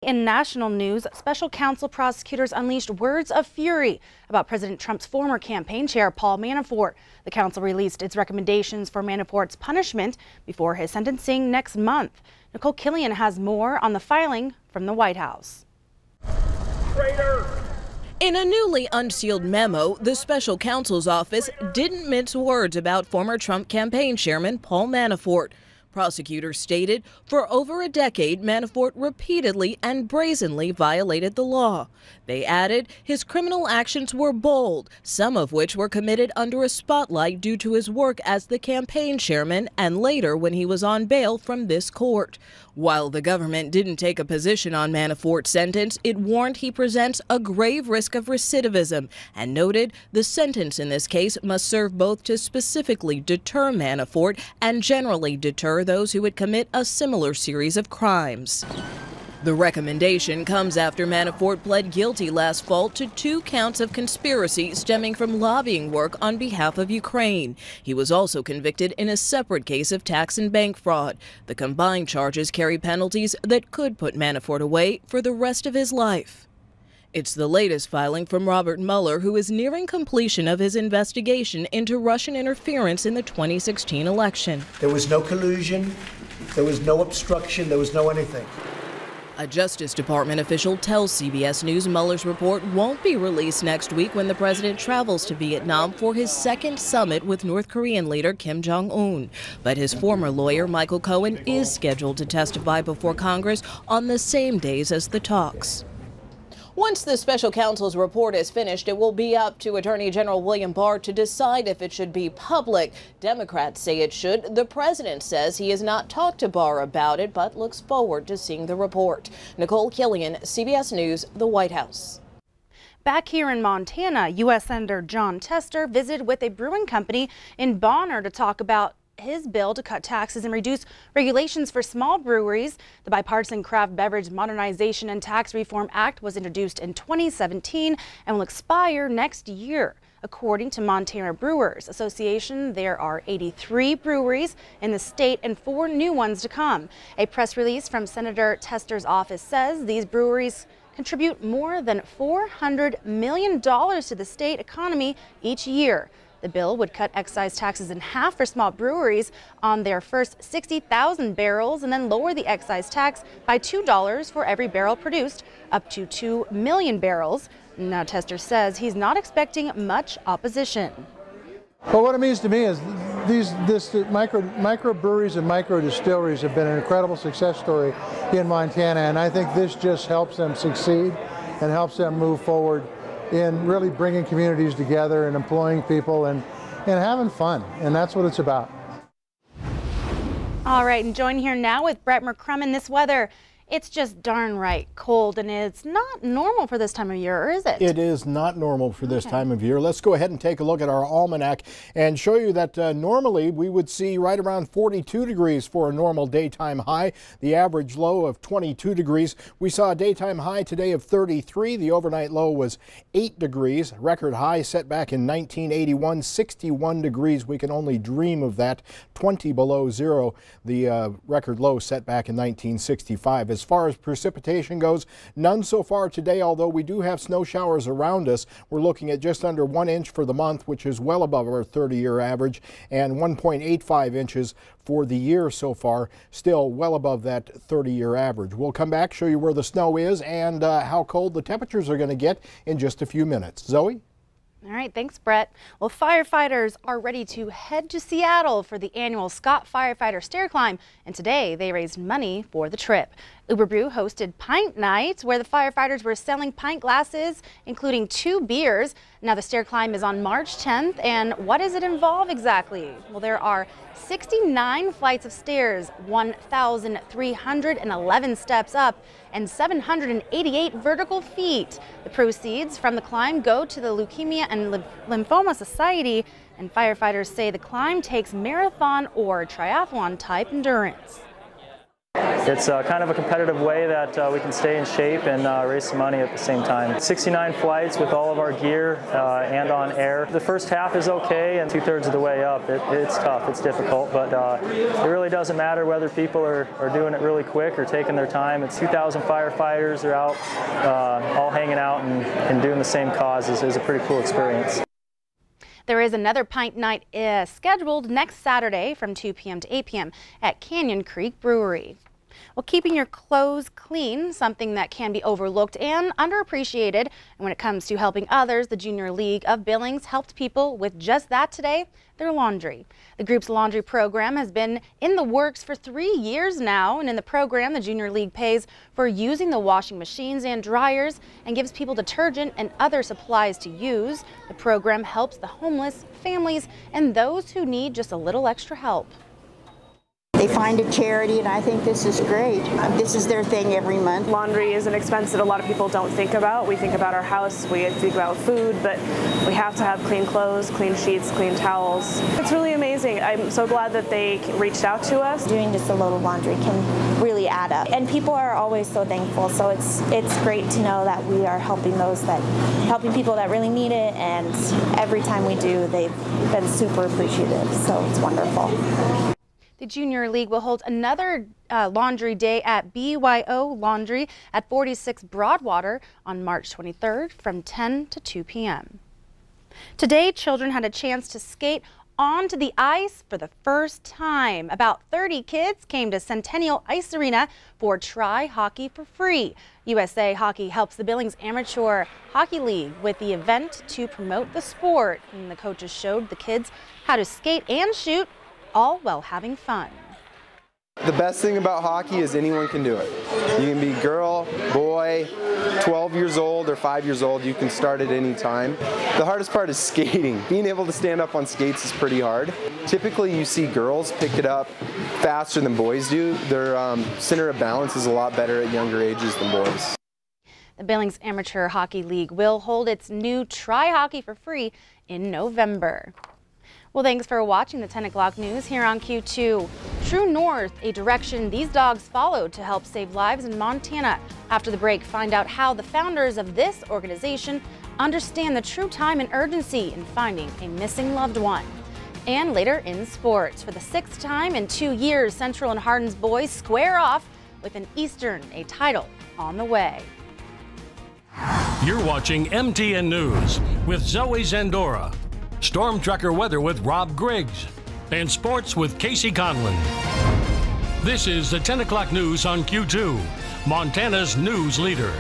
In national news, special counsel prosecutors unleashed words of fury about President Trump's former campaign chair, Paul Manafort. The council released its recommendations for Manafort's punishment before his sentencing next month. Nicole Killian has more on the filing from the White House. Traitor! In a newly unsealed memo, the special counsel's office didn't mince words about former Trump campaign chairman Paul Manafort. Prosecutors stated for over a decade, Manafort repeatedly and brazenly violated the law. They added his criminal actions were bold, some of which were committed under a spotlight due to his work as the campaign chairman and later when he was on bail from this court. While the government didn't take a position on Manafort's sentence, it warned he presents a grave risk of recidivism and noted the sentence in this case must serve both to specifically deter Manafort and generally deter those who would commit a similar series of crimes. The recommendation comes after Manafort pled guilty last fall to 2 counts of conspiracy stemming from lobbying work on behalf of Ukraine. He was also convicted in a separate case of tax and bank fraud. The combined charges carry penalties that could put Manafort away for the rest of his life. It's the latest filing from Robert Mueller, who is nearing completion of his investigation into Russian interference in the 2016 election. There was no collusion, there was no obstruction, there was no anything. A Justice Department official tells CBS News Mueller's report won't be released next week when the president travels to Vietnam for his second summit with North Korean leader Kim Jong-un. But his former lawyer, Michael Cohen, is scheduled to testify before Congress on the same days as the talks. Once the special counsel's report is finished, it will be up to Attorney General William Barr to decide if it should be public. Democrats say it should. The president says he has not talked to Barr about it, but looks forward to seeing the report. Nicole Killian, CBS News, the White House. Back here in Montana, U.S. Senator Jon Tester visited with a brewing company in Bonner to talk about his bill to cut taxes and reduce regulations for small breweries. The Bipartisan Craft Beverage Modernization and Tax Reform Act was introduced in 2017 and will expire next year. According to Montana Brewers Association, there are 83 breweries in the state and 4 new ones to come. A press release from Senator Tester's office says these breweries contribute more than $400 million to the state economy each year. The bill would cut excise taxes in half for small breweries on their first 60,000 barrels and then lower the excise tax by $2 for every barrel produced up to 2 million barrels. Now Tester says he's not expecting much opposition. Well, what it means to me is this micro breweries and micro distilleries have been an incredible success story in Montana, and I think this just helps them succeed and helps them move forward in really bringing communities together and employing people and having fun, and that's what it's about. All right, and join here now with Brett McCrummon. This weather, it's just darn right cold, and it's not normal for this time of year, is it? It is not normal for this time of year. Let's go ahead and take a look at our almanac and show you that normally we would see right around 42 degrees for a normal daytime high, the average low of 22 degrees. We saw a daytime high today of 33. The overnight low was 8 degrees. Record high set back in 1981, 61 degrees. We can only dream of that. 20 below zero, the record low set back in 1965. As far as precipitation goes, none so far today, although we do have snow showers around us. We're looking at just under 1 inch for the month, which is well above our 30-year average, and 1.85 inches for the year so far, still well above that 30-year average. We'll come back, show you where the snow is and how cold the temperatures are going to get in just a few minutes. Zoe? All right, thanks, Brett. Well, firefighters are ready to head to Seattle for the annual Scott Firefighter Stair Climb, and today they raised money for the trip. Uber Brew hosted Pint Night, where the firefighters were selling pint glasses, including 2 beers. Now, the stair climb is on March 10th, and what does it involve exactly? Well, there are 69 flights of stairs, 1,311 steps up, and 788 vertical feet. The proceeds from the climb go to the Leukemia and Lymphoma Society, and firefighters say the climb takes marathon or triathlon type endurance. it's kind of a competitive way that we can stay in shape and raise some money at the same time. 69 flights with all of our gear and on air. The first half is okay, and 2/3 of the way up, it's tough, it's difficult, but it really doesn't matter whether people are doing it really quick or taking their time. It's 2,000 firefighters are out, all hanging out and doing the same cause. Is a pretty cool experience. There is another pint night scheduled next Saturday from 2 p.m. to 8 p.m. at Canyon Creek Brewery. Well, keeping your clothes clean, something that can be overlooked and underappreciated. And when it comes to helping others, the Junior League of Billings helped people with just that today, their laundry. The group's laundry program has been in the works for 3 years now. And in the program, the Junior League pays for using the washing machines and dryers and gives people detergent and other supplies to use. The program helps the homeless, families, and those who need just a little extra help. They find a charity, and I think this is great. This is their thing every month. Laundry is an expense that a lot of people don't think about. We think about our house, we think about food, but we have to have clean clothes, clean sheets, clean towels. It's really amazing. I'm so glad that they reached out to us. Doing just a little laundry can really add up, and people are always so thankful. So it's great to know that we are helping people that really need it, and every time we do, they've been super appreciative. So it's wonderful. The Junior League will hold another laundry day at BYO Laundry at 46 Broadwater on March 23rd from 10 to 2 p.m. Today, children had a chance to skate onto the ice for the first time. About 30 kids came to Centennial Ice Arena for Try Hockey for free. USA Hockey helps the Billings Amateur Hockey League with the event to promote the sport. And the coaches showed the kids how to skate and shoot, all while having fun. The best thing about hockey is anyone can do it. You can be girl, boy, 12 years old or 5 years old, you can start at any time. The hardest part is skating. Being able to stand up on skates is pretty hard. Typically you see girls pick it up faster than boys do. Their center of balance is a lot better at younger ages than boys. The Billings Amateur Hockey League will hold its new Try Hockey for free in November. Well, thanks for watching the 10 o'clock news here on Q2. True North, a direction these dogs followed to help save lives in Montana. After the break, find out how the founders of this organization understand the true time and urgency in finding a missing loved one. And later in sports, for the 6th time in 2 years, Central and Hardin's boys square off with an Eastern, a title on the way. You're watching MTN News with Zoe Zandora. Storm Tracker weather with Rob Griggs, and sports with Casey Conlon. This is the 10 o'clock news on Q2, Montana's news leader.